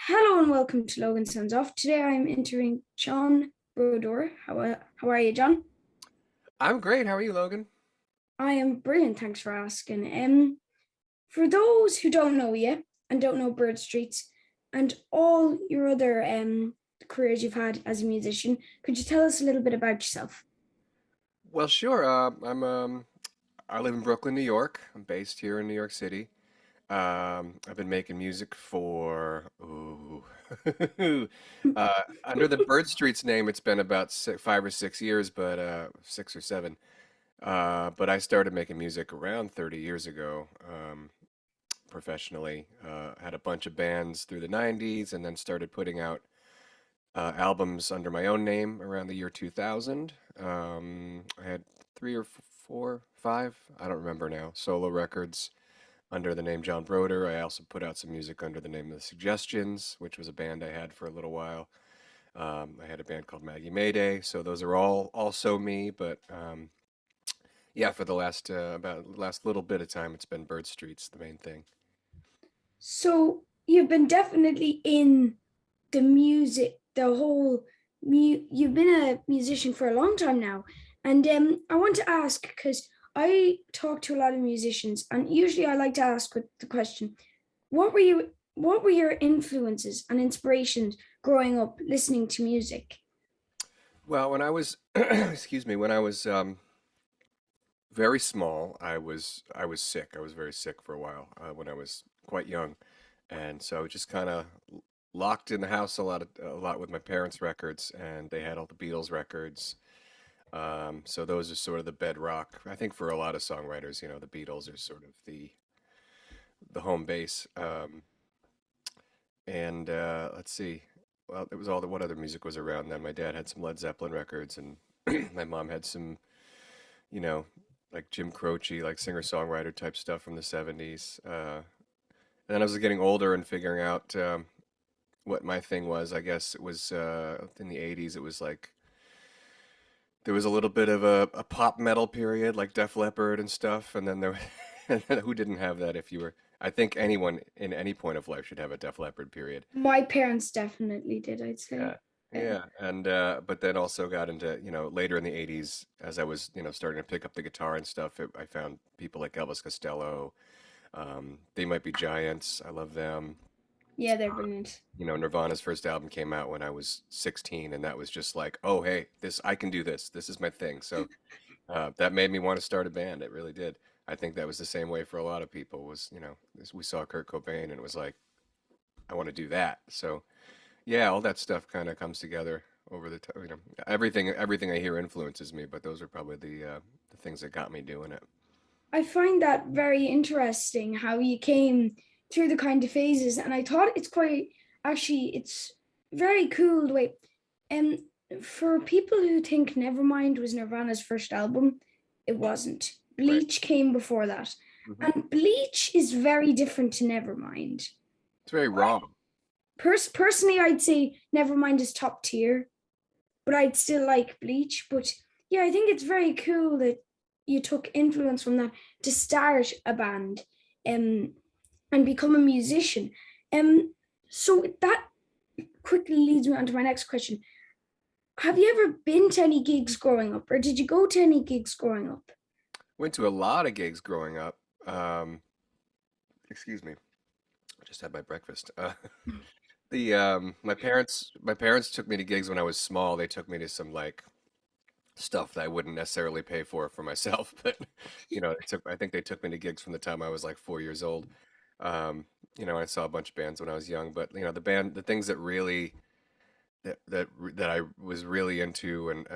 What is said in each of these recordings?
Hello and welcome to Logan Sounds Off. Today I'm interviewing John Brodeur. How are you, John? I'm great. How are you, Logan? I am brilliant, thanks for asking. For those who don't know you and don't know Bird Streets and all your other careers you've had as a musician, could you tell us a little bit about yourself? Well, sure. I live in Brooklyn, New York. I'm based here in New York City. I've been making music for under the Bird Streets name. It's been about 5 or 6 years, but 6 or 7. But I started making music around 30 years ago, professionally. Had a bunch of bands through the 90s, and then started putting out albums under my own name around the year 2000. I had three or four, five, I don't remember now, solo records under the name John Brodeur. I also put out some music under the name of the Suggestions, which was a band I had for a little while. I had a band called Maggie Mayday, so those are all also me. But yeah, for the last about the last little bit of time, it's been Bird Streets, the main thing. So you've been definitely in the music, you've been a musician for a long time now. And I want to ask because I talk to a lot of musicians, and usually I like to ask with the question, what were your influences and inspirations growing up listening to music? Well, when I was, excuse me, when I was very small, I was sick. I was very sick for a while when I was quite young, and so just kind of locked in the house a lot with my parents' records, and they had all the Beatles records. So those are sort of the bedrock. I think for a lot of songwriters, the Beatles are sort of the home base. And let's see. Well, it was all the what other music was around then. My dad had some Led Zeppelin records, and my mom had some, you know, like Jim Croce, like singer-songwriter type stuff from the 70s. And then I was getting older and figuring out what my thing was. I guess it was in the 80s. It was like there was a little bit of a pop metal period, like Def Leppard and stuff. And then there, and then who didn't have that? If you were, I think anyone in any point of life should have a Def Leppard period. My parents definitely did, I'd say. Yeah. Yeah. Yeah, and but then also got into, later in the 80s as I was, starting to pick up the guitar and stuff, I found people like Elvis Costello. They Might Be Giants. I love them. Yeah, they're brilliant. Nirvana's first album came out when I was 16, and that was just like, oh, hey, this I can do this. This is my thing. So that made me want to start a band. It really did. I think that was the same way for a lot of people. Was we saw Kurt Cobain, and it was like, I want to do that. So yeah, all that stuff kind of comes together over the time. Everything I hear influences me, but those are probably the things that got me doing it. I find that very interesting how you came through the kind of phases, and I thought it's very cool the way. Um, for people who think Nevermind was Nirvana's first album, it wasn't. Right. Bleach came before that, Hmm. and Bleach is very different to Nevermind. It's very I, raw. personally, I'd say Nevermind is top tier, but I'd still like Bleach. But yeah, I think it's very cool that you took influence from that to start a band um, and become a musician. So that quickly leads me on to my next question. Have you ever been to any gigs growing up, or did you go to any gigs growing up? Went to a lot of gigs growing up. Excuse me. I just had my breakfast. The my parents took me to gigs when I was small. They took me to some like stuff that I wouldn't necessarily pay for myself, but I think they took me to gigs from the time I was like 4 years old. I saw a bunch of bands when I was young, but the things that really that I was really into, and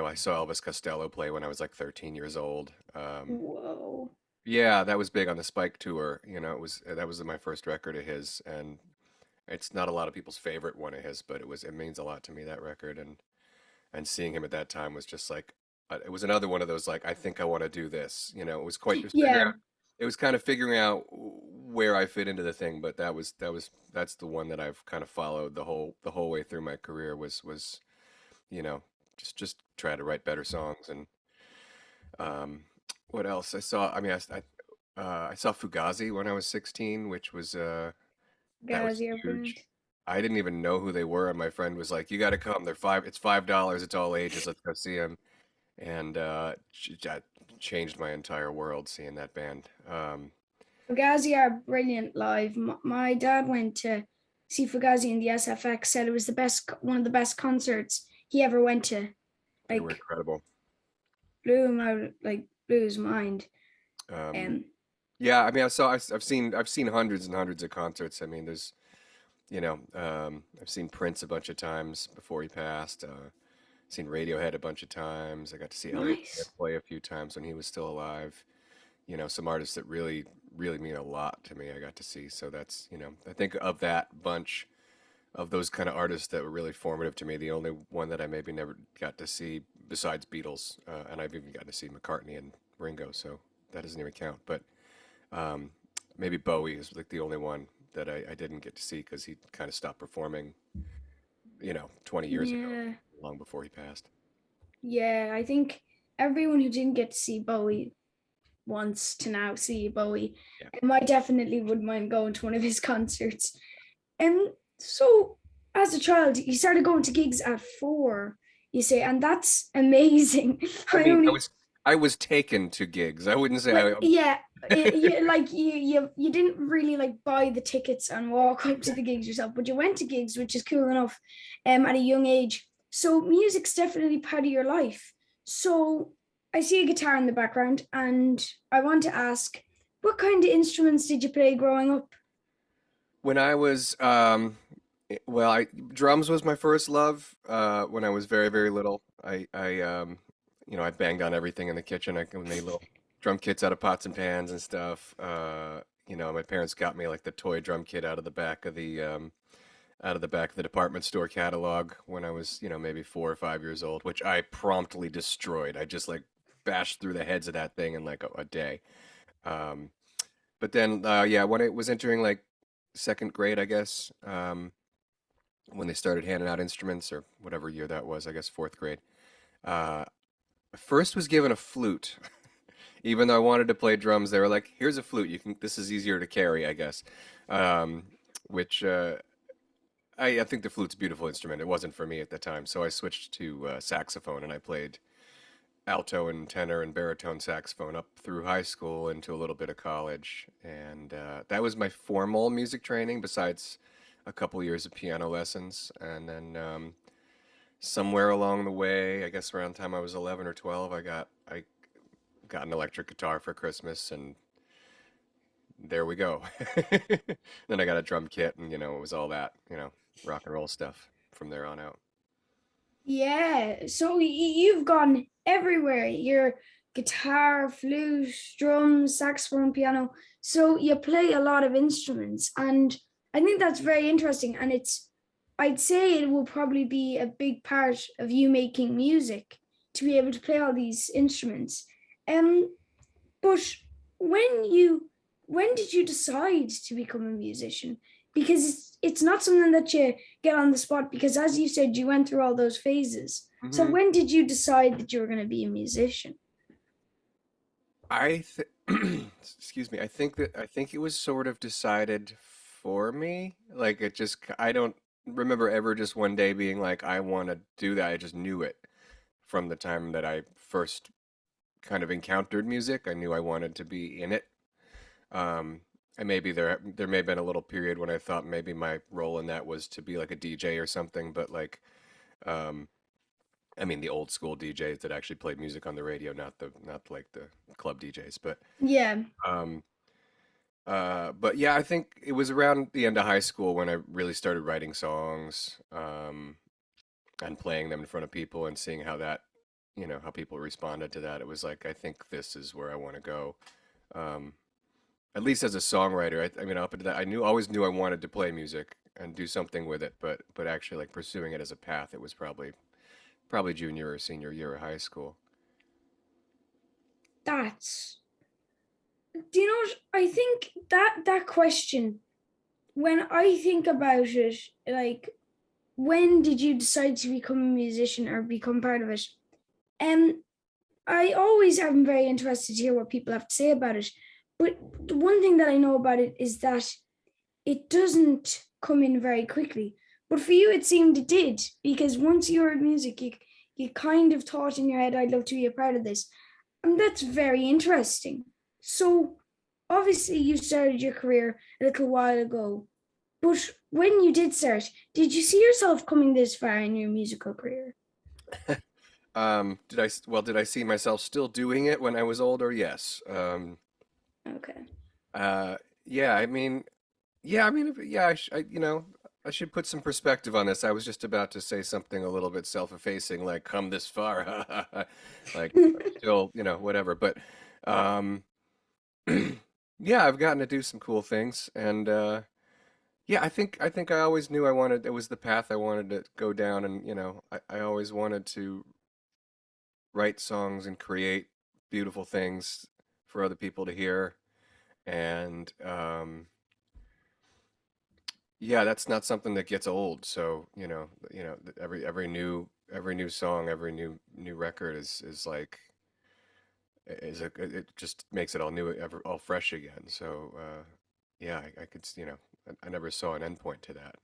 I saw Elvis Costello play when I was like 13 years old. Whoa. Yeah, that was big on the Spike tour. That was my first record of his, and it's not a lot of people's favorite one of his, but it means a lot to me, that record. And seeing him at that time was just like it was another one of those, like, I think I want to do this. It was figuring Yeah, out, it was kind of figuring out where I fit into the thing, but that's the one that I've kind of followed the whole way through my career, was you know just try to write better songs. And um what else I saw, I mean, I saw Fugazi when I was 16, which was that was guys, you're brilliant. huge. I didn't even know who they were, and my friend was like, "You got to come. It's $5. It's all ages. Let's go see them." And that changed my entire world seeing that band. Fugazi are brilliant live. My dad went to see Fugazi in the SFX. Said it was one of the best concerts he ever went to. They were Like incredible. blew him out, like blew his mind. Um, Um, yeah, I mean, I've seen hundreds and hundreds of concerts. I mean, there's I've seen Prince a bunch of times before he passed. Seen Radiohead a bunch of times. I got to see Elliot Smith nice. play a few times when he was still alive. Some artists that really, really mean a lot to me, I got to see. So that's, I think of that bunch of those kind of artists that were really formative to me, the only one that I maybe never got to see besides Beatles, and I've even gotten to see McCartney and Ringo, so that doesn't even count. But um, maybe Bowie is like the only one that I didn't get to see because he kind of stopped performing, 20 years ago, Yeah, long before he passed. yeah. I think everyone who didn't get to see Bowie wants to now see Bowie. Yeah. And I definitely wouldn't mind going to one of his concerts. So as a child, you started going to gigs at 4, you say, and that's amazing. I I mean, I only was I was taken to gigs. I wouldn't say like, I. yeah, you didn't really like buy the tickets and walk up to the gigs yourself, but you went to gigs, which is cool enough, at a young age. So music's definitely part of your life. So I see a guitar in the background, and I want to ask, what kind of instruments did you play growing up? When I was, well, drums was my first love. When I was very, very little, I banged on everything in the kitchen. I made little drum kits out of pots and pans and stuff. My parents got me like the toy drum kit out of the back of the department store catalog when I was, maybe 4 or 5 years old, which I promptly destroyed. I just like bashed through the heads of that thing in like a day. Um, but then, yeah, when it was entering like second grade, I guess, when they started handing out instruments or whatever year that was, I guess fourth grade. Uh, First was given a flute. Even though I wanted to play drums, they were like, "Here's a flute. This is easier to carry, I guess." Um, which I think the flute's a beautiful instrument. It wasn't for me at the time, so I switched to saxophone and I played alto and tenor and baritone saxophone up through high school into a little bit of college. And that was my formal music training, besides a couple years of piano lessons. And then somewhere along the way, I guess around the time I was 11 or 12, I got an electric guitar for Christmas, and there we go. Then I got a drum kit, and it was all that, rock and roll stuff from there on out. Yeah, so you've gone everywhere. Your guitar, flute, drums, saxophone, piano. So you play a lot of instruments, and I think that's very interesting. And I'd say it will probably be a big part of you making music to be able to play all these instruments. Um, but when you when did you decide to become a musician? Because it's not something that you get on the spot, because as you said, you went through all those phases. So Hmm. when did you decide that you were going to be a musician? I th excuse me. I think it was sort of decided for me. Like I don't remember ever just one day being like, I want to do that. I just knew it from the time that I first kind of encountered music. I knew I wanted to be in it. Um, and maybe there may have been a little period when I thought maybe my role in that was to be like a DJ or something, but like um, I mean the old school DJs that actually played music on the radio, not like the club DJs, but Yeah. um, but yeah, I think it was around the end of high school when I really started writing songs, and playing them in front of people and seeing how people responded to that. It was like, I think this is where I want to go. Um, at least as a songwriter, I mean, up until that, always knew I wanted to play music and do something with it, but actually like pursuing it as a path, it was probably junior or senior year of high school. That's do you know what? I think that question, when I think about it, like, when did you decide to become a musician or become part of it? Um, I always am very interested to hear what people have to say about it. But the one thing that I know about it is that it doesn't. come in very quickly. But for you, it seemed it did, because once you heard music, you kind of thought in your head, I'd love to be a part of this. And that's very interesting. So obviously you started your career a little while ago, but when you did start, did you see yourself coming this far in your musical career? Did I see myself still doing it when I was older? Yes. Okay. Uh, yeah, I mean, yeah, I should put some perspective on this. I was just about to say something a little bit self-effacing, like "come this far," like still, whatever. But um, yeah, I've gotten to do some cool things, and yeah, I think I always knew it was the path I wanted to go down, and I always wanted to write songs and create beautiful things for other people to hear, and yeah, that's not something that gets old. So, every new song, every new record is like it just makes it all new, all fresh again. So, yeah, I could, I never saw an endpoint to that.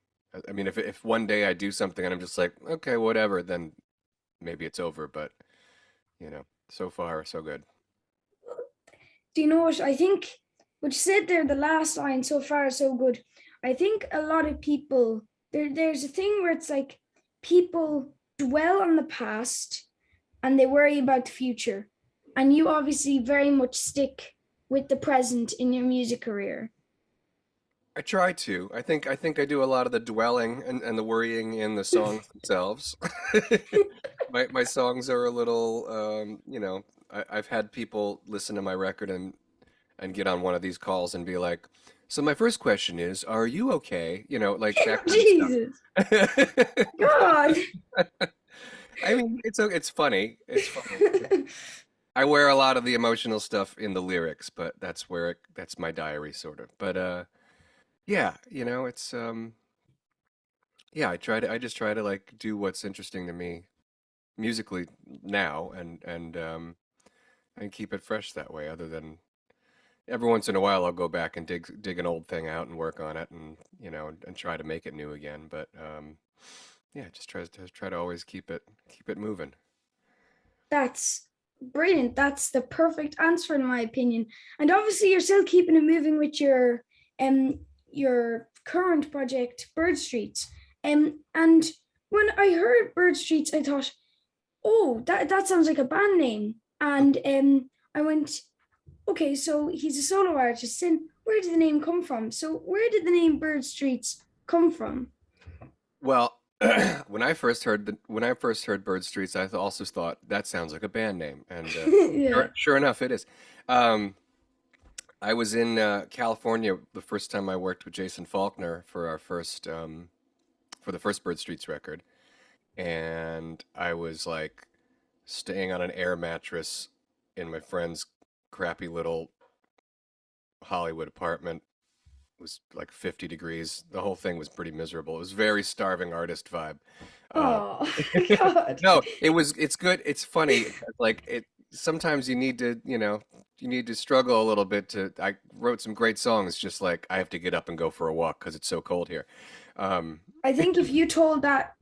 I mean, if one day I do something and I'm just like, okay, whatever, then maybe it's over. But so far so good. Do you know what? I think what you said there, the last line, so far so good. I think a lot of people there's a thing where it's like people dwell on the past and they worry about the future. And you obviously very much stick with the present in your music career. I try to. I think I do a lot of the dwelling and the worrying in the songs themselves. My songs are a little, I've had people listen to my record and get on one of these calls and be like, "So my first question is, are you okay?" Like that kind of Jesus. stuff. God. I mean, it's funny. It's funny. I wear a lot of the emotional stuff in the lyrics, but that's my diary sort of. But yeah, it's yeah, I just try to like do what's interesting to me musically now and keep it fresh that way, other than every once in a while I'll go back and dig an old thing out and work on it and and try to make it new again. But yeah, just try to always keep it moving. That's brilliant. That's the perfect answer in my opinion. And obviously you're still keeping it moving with um your current project, Bird Streets. And when I heard Bird Streets, I thought, oh, that sounds like a band name. And I went, okay, so he's a solo artist. And where did the name come from? So where did the name Bird Streets come from? Well, when I first heard Bird Streets, I also thought that sounds like a band name, and Yeah. sure enough, it is. Um, I was in California the first time I worked with Jason Faulkner for for the first Bird Streets record, and I was like staying on an air mattress in my friend's crappy little Hollywood apartment. It was like 50 degrees. The whole thing was pretty miserable. It was very starving artist vibe. Uh, Oh, God. no, it's good. It's funny. Like sometimes you need to struggle a little bit I wrote some great songs, just like I have to get up and go for a walk because it's so cold here. Um, I think if you told that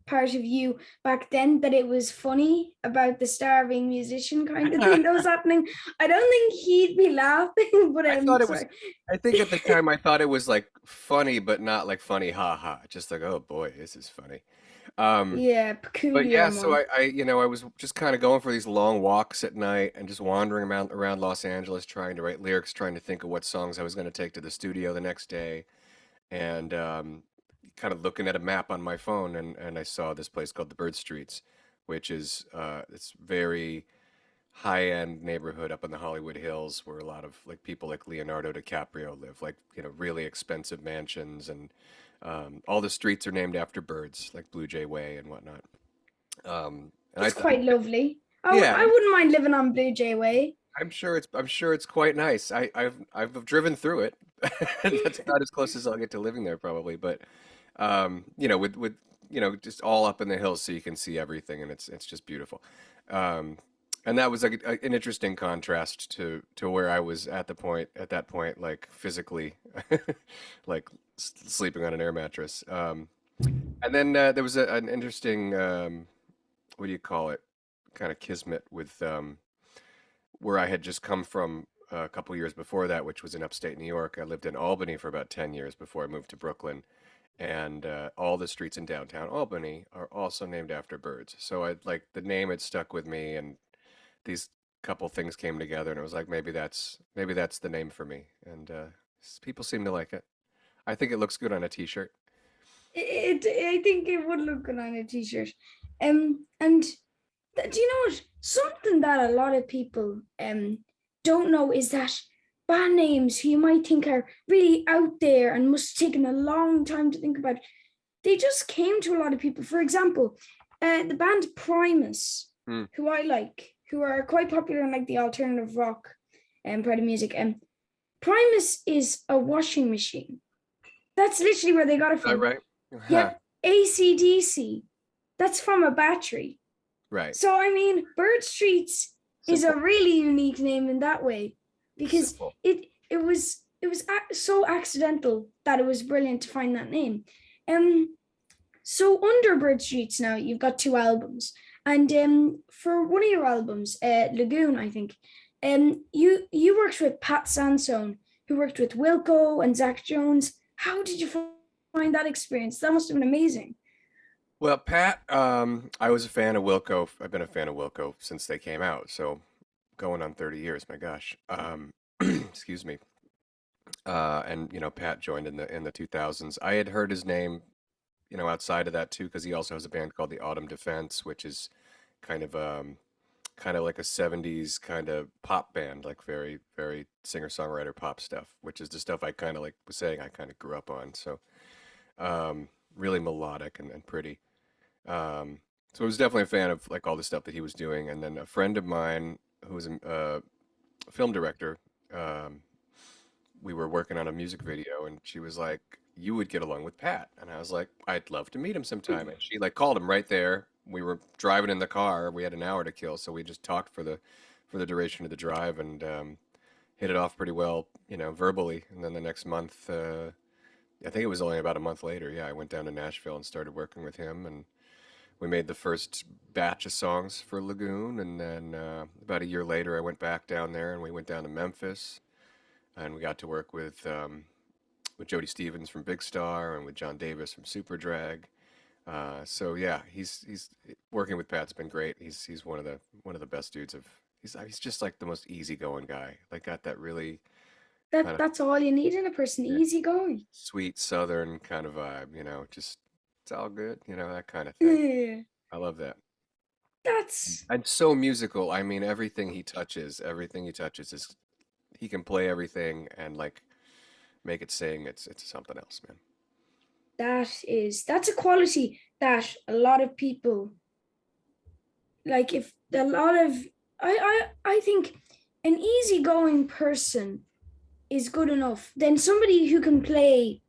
part of you back then that it was funny about the starving musician kind of thing that was happening, I don't think he'd be laughing. But I thought it was, sorry. I think at the time I thought it was like funny, but not like funny, ha ha. Just like, oh boy, this is funny. Um, Yeah, But peculiar yeah, so more. I was just kind of going for these long walks at night and just wandering around Los Angeles trying to write lyrics, trying to think of what songs I was going to take to the studio the next day, and kind of looking at a map on my phone, and I saw this place called the Bird Streets, which is it's very high-end neighborhood up in the Hollywood Hills where a lot of like people like Leonardo DiCaprio live, like really expensive mansions, and all the streets are named after birds, like Blue Jay Way and whatnot. And It's quite lovely. yeah, I wouldn't mind living on Blue Jay Way. I'm sure it's quite nice. I've driven through it. And that's about as close as I'll get to living there probably. But with just all up in the hills so you can see everything, and it's just beautiful. Um, And that was like an interesting contrast to where I was at that point, like physically, like sleeping on an air mattress. And then there was an interesting, what do you call it, kind of kismet with where I had just come from a couple years before that, which was in upstate New York. I lived in Albany for about 10 years before I moved to Brooklyn. And all the streets in downtown Albany are also named after birds. So I like the name had stuck with me, and these couple things came together, and it was like maybe that's the name for me. And people seem to like it. I think it looks good on a t-shirt. I think it would look good on a t-shirt. And do you know what? Something that a lot of people don't know is that band names you might think are really out there and must have taken a long time to think about, they just came to a lot of people. For example, the band Primus, who I like, who are quite popular in like the alternative rock part of music. Primus is a washing machine. That's literally where they got it Is that from. right? Yeah, AC/DC, that's from a battery. Right. So I mean, Bird Streets is a really unique name in that way, because Simple. it was so accidental that it was brilliant to find that name. So under Bird Streets now you've got 2 albums, and for one of your albums, Lagoon, I think, you worked with Pat Sansone, who worked with Wilco and Zach Jones. How did you find that experience? That must have been amazing. Well, Pat, I was a fan of Wilco. I've been a fan of Wilco since they came out, so going on 30 years, my gosh. Excuse me. And Pat joined in the 2000s. I had heard his name, outside of that too, because he also has a band called the Autumn Defense, which is kind of kind of like a 70s kind of pop band, like very, very singer-songwriter pop stuff, which is the stuff I kind of like was saying I kind of grew up on. So really melodic and pretty. So I was definitely a fan of like all the stuff that he was doing. And then a friend of mine who was a film director, we were working on a music video, and she was like, "You would get along with Pat," and I was like, "I'd love to meet him sometime." And she like called him right there. We were driving in the car. We had an hour to kill, so we just talked for the duration of the drive, and hit it off pretty well, verbally. And then the next month, I think it was only about a month later. Yeah, I went down to Nashville and started working with him, and we made the first batch of songs for Lagoon. And then about a year later, I went back down there, and we went down to Memphis, and we got to work with Jody Stevens from Big Star and with John Davis from Super Drag. So yeah, he's working with Pat's been great. He's one of the best dudes of. He's just like the most easygoing guy. Like got that really kind of That's all you need in a person, yeah, easygoing. sweet Southern kind of vibe. Just it's all good. That kind of thing. Yeah, I love that. that's And so musical. I mean, everything he touches is he can play everything and like make it sing. It's something else, man. that's a quality that a lot of people like. If a lot of I think an easygoing person is good enough, then somebody who can play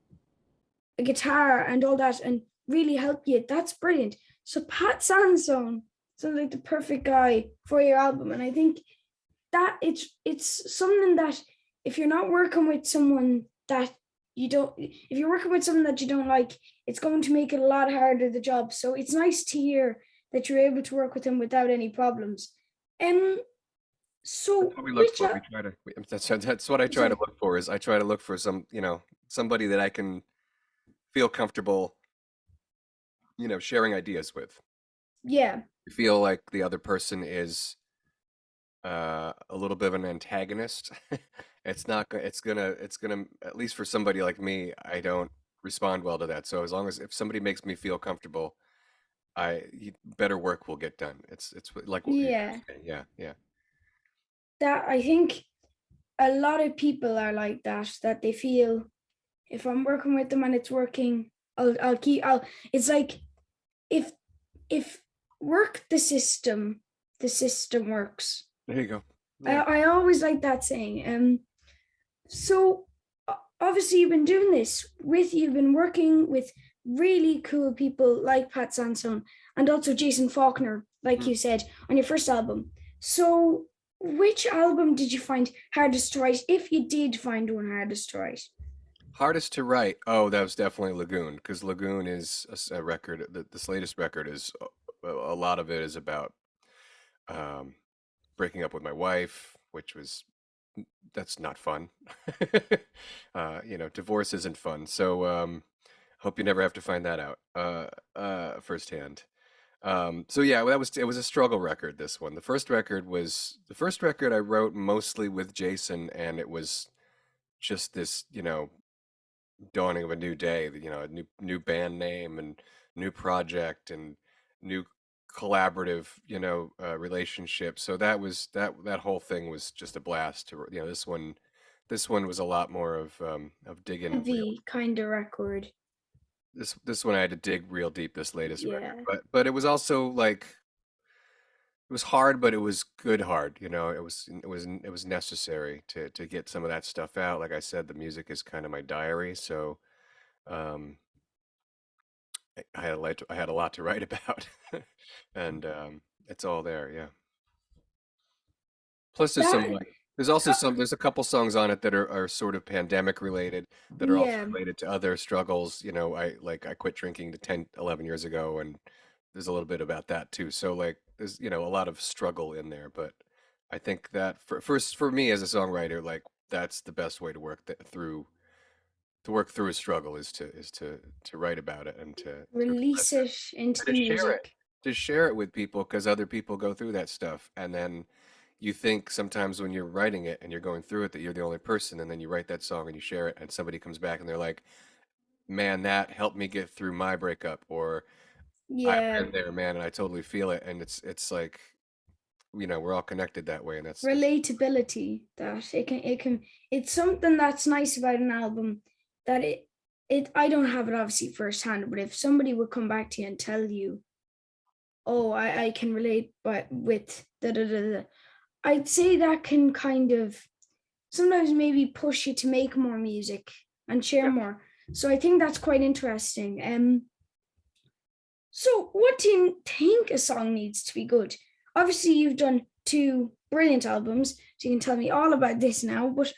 a guitar and all that and really help you, that's brilliant. So Pat Sansone sounds like the perfect guy for your album, and I think that it's something that if you're not working with someone that you don't if you're working with someone that you don't like, it's going to make it a lot harder, the job. So it's nice to hear that you're able to work with him without any problems. um That's so what we look which for. That's what I try to sorry, look for is I try to look for somebody that I can feel comfortable, sharing ideas with. yeah, I feel like the other person is a little bit of an antagonist. It's not go- it's gonna at least for somebody like me, I don't respond well to that. So as long as if somebody makes me feel comfortable, better work will get done. It's like what you're yeah, saying. Yeah, yeah. that I think a lot of people are like that they feel if I'm working with them and it's working, I'll it's like if if work the system works. There you go. I, Yeah. I always like that saying. So obviously you've been working with really cool people like Pat Sansone and also Jason Faulkner, like Mm. you said, on your first album. So, which album did you find hardest to write? If you did find one hardest to write, Hardest to write. Oh, that was definitely Lagoon, because Lagoon is a record. This latest record is a lot of it is about um, breaking up with my wife, which was that's not fun. Divorce isn't fun. So hope you never have to find that out firsthand. So yeah, it was a struggle record, this one. The first record I wrote mostly with Jason, and it was just this, dawning of a new day, a new band name and new project and new collaborative, relationship. So that whole thing was just a blast to, this one was a lot more of digging real. heavy kind of record. This one I had to dig real deep, this latest record. Yeah. But it was also like it was hard, but it was good hard. It was necessary to get some of that stuff out. Like I said, the music is kind of my diary, so um, I had a lot to write about, and it's all there. Yeah. Plus, That, there's a couple songs on it that are sort of pandemic related, that are also yeah. related to other struggles. I quit drinking to 10, 11 years ago, and there's a little bit about that too. So like there's, a lot of struggle in there, but I think that for me as a songwriter, like that's the best way to work through a struggle is to write about it and to Release express it it into and the to share it. music. To share it with people, because other people go through that stuff, and then you think sometimes when you're writing it and you're going through it that you're the only person, and then you write that song and you share it and somebody comes back and they're like, man, that helped me get through my breakup, or I've Yeah. been there, man, and I totally feel it. And it's like, we're all connected that way, and that's Relatability, that it's something that's nice about an album, that it I don't have it obviously firsthand, but if somebody would come back to you and tell you, oh, I can relate, but with da da da da, I'd say that can kind of sometimes maybe push you to make more music and share yeah. more. So I think that's quite interesting. So what do you think a song needs to be good? Obviously, you've done two brilliant albums, so you can tell me all about this now. But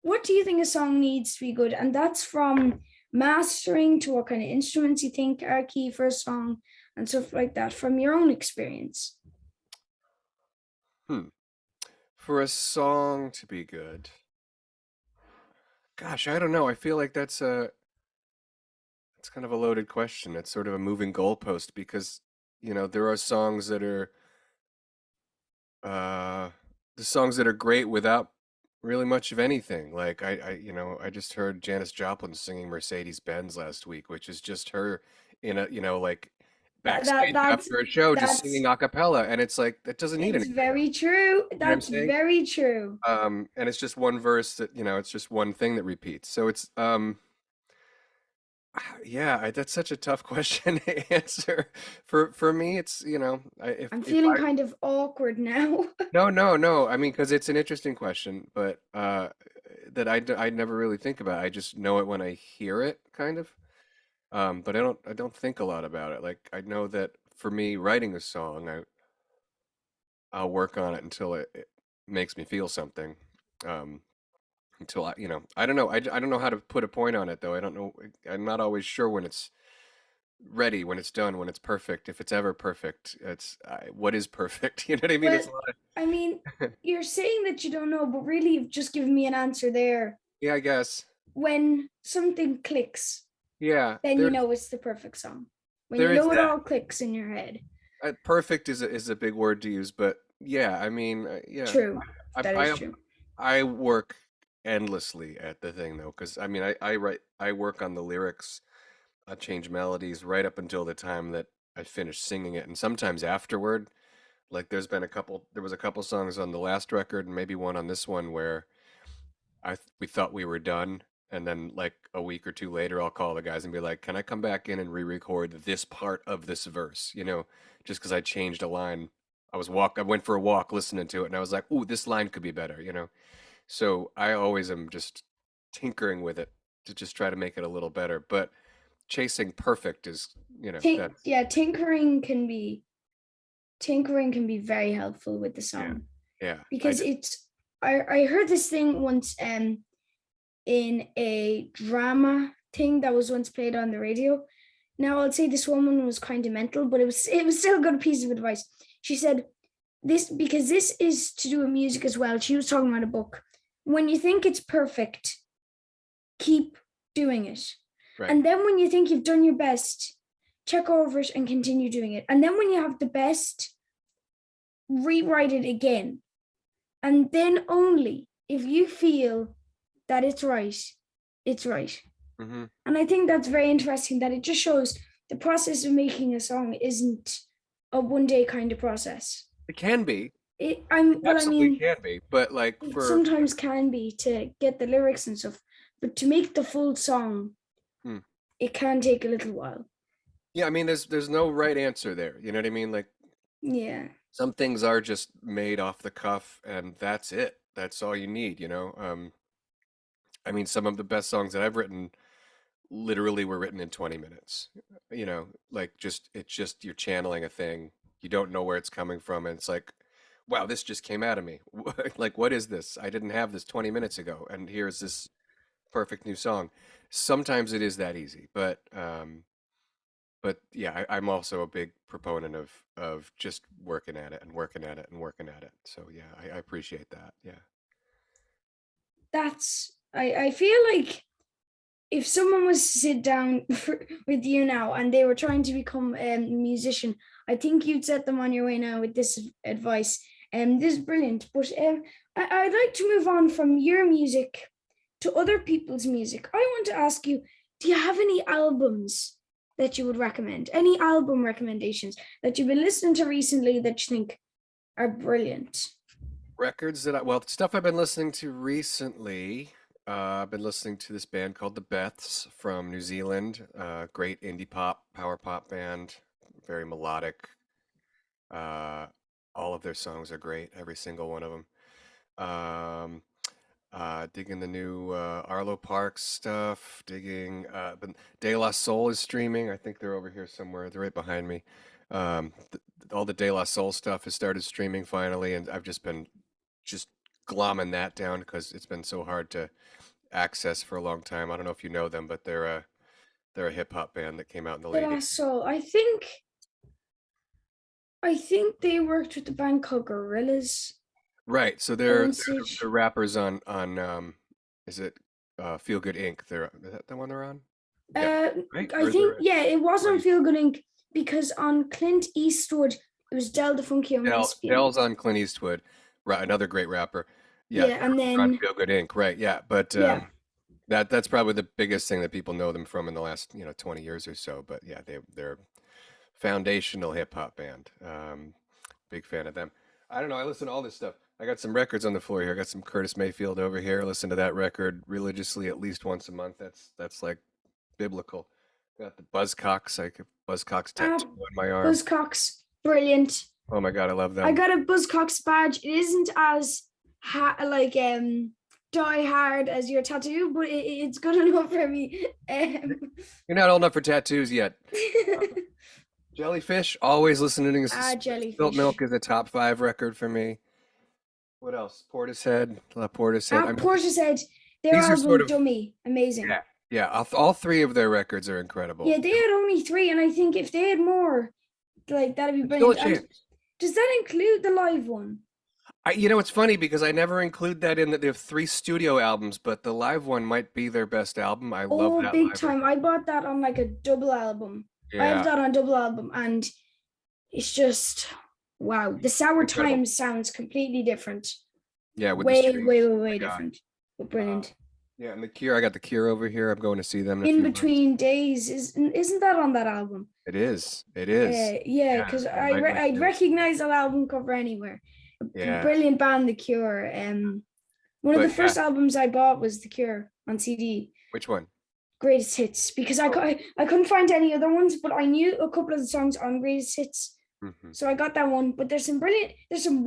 what do you think a song needs to be good? And that's from mastering to what kind of instruments you think are key for a song and stuff like that from your own experience. Hmm. For a song to be good, gosh, I don't know. I feel like that's kind of a loaded question. It's sort of a moving goalpost, because there are songs that are uh the songs that are great without really much of anything. Like I just heard Janis Joplin singing Mercedes Benz last week, which is just her in a, like That, that backstage that's after a show just singing that's a cappella, and it's like that doesn't need it's anything else. very true. You know what I'm That's saying? very true. And it's just one verse that, it's just one thing that repeats. So it's yeah, that's such a tough question to answer. For me, it's, I'm if feeling I kind of awkward now. no, no, no. I mean, because it's an interesting question, but that I never really think about. I just know it when I hear it, kind of. But I don't think a lot about it. Like I know that for me, writing a song, I'll work on it until it makes me feel something. Um, until I don't know. I don't know how to put a point on it though. I don't know. I'm not always sure when it's ready, when it's done, when it's perfect, if it's ever perfect. What is perfect? You know what I mean? Well, It's a lot I mean, of, you're saying that you don't know, but really you've just given me an answer there. yeah, I guess. When something clicks, Yeah, then you know it's the perfect song. When you there is know it that. all clicks in your head. Perfect is a big word to use, but yeah, I mean, yeah, True. I That is I true. I work endlessly at the thing though, because I mean, I work on the lyrics, I change melodies right up until the time that I finish singing it, and sometimes afterward. Like there was a couple songs on the last record, and maybe one on this one where we thought we were done, and then like a week or two later, I'll call the guys and be like, "Can I come back in and re-record this part of this verse?" Just because I changed a line. I went for a walk listening to it, and I was like, "Ooh, this line could be better." So I always am just tinkering with it to just try to make it a little better. But chasing perfect is, that's Yeah, tinkering can be. tinkering can be very helpful with the Yeah. song Yeah. because I heard this thing once in a drama thing that was once played on the radio. Now I'll say this woman was kind of mental, but it was still a good piece of advice. She said this because this is to do with music as well. She was talking about a book. When you think it's perfect, keep doing it. Right. And then when you think you've done your best, check over it and continue doing it. And then when you have the best, rewrite it again. And then only if you feel that it's right, it's right. Mm-hmm. And I think that's very interesting that it just shows the process of making a song isn't a one day kind of process. It can be. It Absolutely can be, but like it for sometimes can be to get the lyrics and stuff, but to make the full song, it can take a little while. Yeah, I mean, there's no right answer there. You know what I mean? Like, yeah, some things are just made off the cuff, and that's it. That's all you need, you know? I mean, some of the best songs that I've written literally were written in 20 minutes. You know, like it's just you're channeling a thing. You don't know where it's coming from, and it's like, wow, this just came out of me. Like, what is this? I didn't have this 20 minutes ago, and here's this perfect new song. Sometimes it is that easy, but yeah, I'm also a big proponent of just working at it and working at it and working at it. So yeah, I appreciate that. Yeah. I feel like if someone was to sit down with you now and they were trying to become a musician, I think you'd set them on your way now with this advice. This is brilliant. But I'd like to move on from your music to other people's music. I want to ask you, do you have any albums that you would recommend? Any album recommendations that you've been listening to recently that you think are brilliant? Records well, stuff I've been listening to recently. I've been listening to this band called the Beths from New Zealand. Great indie pop, power pop band. Very melodic. All of their songs are great, every single one of them. Digging the new Arlo Parks stuff. But De La Soul is streaming. I think they're over here somewhere. They're right behind me. All the De La Soul stuff has started streaming finally, and I've just been just glomming that down because it's been so hard to access for a long time. I don't know if you know them, but they're a hip hop band that came out in the late Yeah, 80s. so I think they worked with the band called Gorillaz. Right. So At they're one the stage. rappers on is it Feel Good Inc. Is that the one they're on? Yeah. Right? I Or is there think yeah, it or wasn't Feel Good Inc. because on Clint Eastwood it was Del the Funky on Lesbian. Dell's on Clint Eastwood, right? Another great rapper. Yeah, Yeah, and on then Feel Good Inc. Right? Yeah, but yeah, that's probably the biggest thing that people know them from in the last 20 years or so. But yeah, they're foundational hip hop band. Big fan of them. I don't know. I listen to all this stuff. I got some records on the floor here. I got some Curtis Mayfield over here. Listen to that record religiously at least once a month. That's like biblical. Got the Buzzcocks. I could Buzzcocks uh, tattoo on my arm. Buzzcocks, brilliant. Oh my God, I love I them. got a Buzzcocks badge. It isn't as die hard as your tattoo, but it's good enough for me. You're not old enough for tattoos yet. Jellyfish, always listening to Spilt Milk Jellyfish. is a top 5 record for me. What else? Portishead, La Portishead. I mean, Portishead, their these are sort album of Dummy, amazing. yeah, yeah. All 3 of their records are incredible. Yeah, they had only 3, and I think if they had more, like that'd be It's still a brilliant. And chance. does that include the live one? It's funny because I never include that in that they have 3 studio albums, but the live one might be their best album. I love Oh, that big live time! record. I bought that on like a double album. I have Yeah, that on double album, and it's just wow. The Sour incredible. Times sounds completely different. Yeah, with the Way, way, strings. way, Oh my way God. different. But Uh, brilliant. yeah, and the Cure. I got the Cure over here. I'm going to see them in a In few months. Between Days isn't that on that album? It is. It is. Yeah, Yeah, because and Nightwish I'd too. recognize that album cover anywhere. Yeah, Brilliant band, The Cure. One of the but yeah, first albums I bought was The Cure on CD. which one? Greatest Hits, because Oh, I couldn't find any other ones, but I knew a couple of the songs on Greatest Hits, hmm. so I got that one. But there's some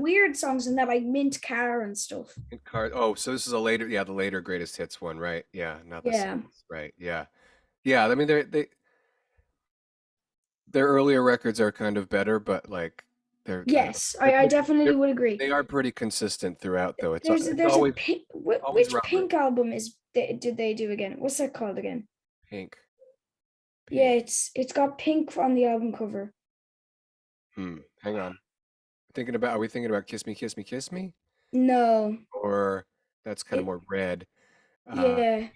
weird songs in that, like Mint Car and stuff. Oh, so this is the later greatest hits one, right? Yeah, not the Yeah, singles, right? Yeah, yeah. I mean, their earlier records are kind of better, but like Yes, they're I pretty, definitely would agree. they are pretty consistent throughout, though. It's There's a always pink. always Which relevant. Pink album did they do again? What's that called again? Pink, Yeah, pink. it's got pink on the album cover. Hang on. Thinking about, are we thinking about Kiss Me, Kiss Me, Kiss Me? No, Or that's kind of it more red. Uh, yeah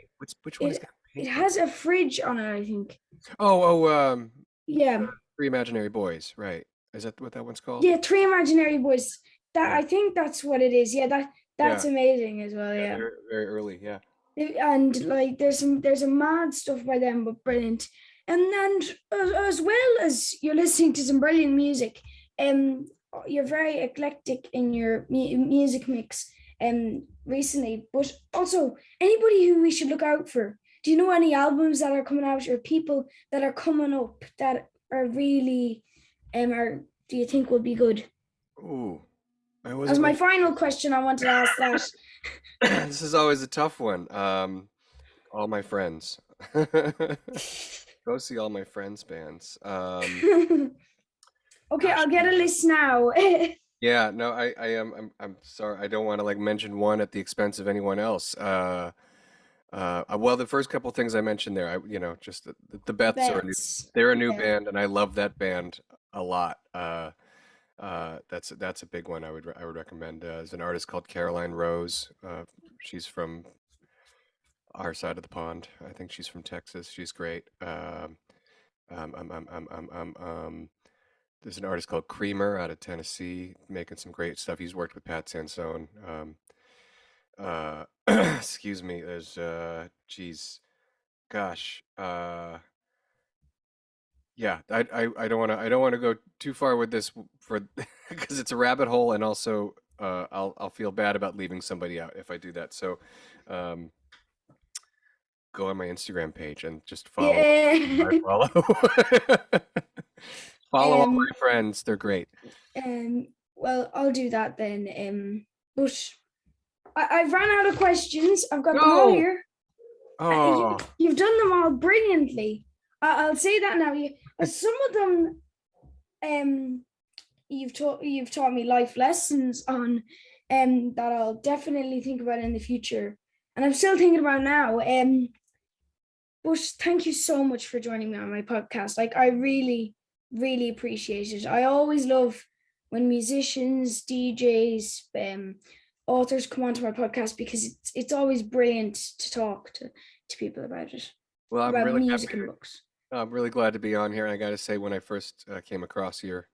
which one has it got it pink on? has a fridge on it, I think. Oh, Yeah, Three Imaginary Boys, right? Is that what that one's called? yeah, Three Imaginary Boys. That Yeah, I think that's what it is. Yeah, that's yeah, amazing as well. yeah. Yeah, They're very early. Yeah. and like there's a mad stuff by them, but brilliant. And as well as you're listening to some brilliant music, um, you're very eclectic in your music mix, recently. But also anybody who we should look out for. Do you know any albums that are coming out or people that are coming up that are really, or do you think will be good? Ooh, I As wasn't my like. final question, I wanted to ask that. This is always a tough one. All My Friends. Go see All My Friends bands. Okay, Gosh. I'll get a list now. Yeah, no, I am. I'm sorry. I don't want to like mention one at the expense of anyone else. Well, the first couple things I mentioned there, just the Beths are Bets. they're a new Yeah. band, and I love that band a lot. That's a big one. I would recommend. There's an artist called Caroline Rose. She's from our side of the pond. I think she's from Texas. She's great. Um, um, um, um, um, um, um, there's an artist called Creamer out of Tennessee making some great stuff. He's worked with Pat Sansone. Uh, excuse me. There's geez, gosh. Yeah, I don't want to go too far with this for because it's a rabbit hole, and also I'll feel bad about leaving somebody out if I do that. So, um, go on my Instagram page and just follow I Yeah. follow. Follow all um, my friends. They're great. well, I'll do that then. But I've run out of questions. I've got them all No. here. Oh, You've done them all brilliantly. I'll say that now. Some of them, you've taught me life lessons on, that I'll definitely think about in the future, and I'm still thinking about now. But thank you so much for joining me on my podcast. Like, I really, really appreciate it. I always love when musicians, DJs, authors come onto my podcast because it's always brilliant to talk to people well, about music and books. I'm really glad to be on here. I got to say, when I first came across your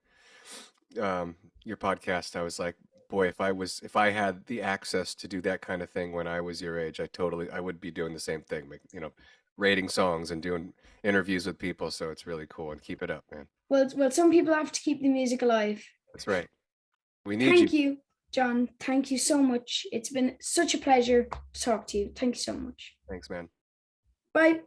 podcast, I was like, boy, if I had the access to do that kind of thing when I was your age, I would be doing the same thing, rating songs and doing interviews with people. So it's really cool, and keep it up, man. Well, some people have to keep the music alive. That's right. We need you. Thank you, John. Thank you so much. It's been such a pleasure to talk to you. Thank you so much. Thanks, man. Bye.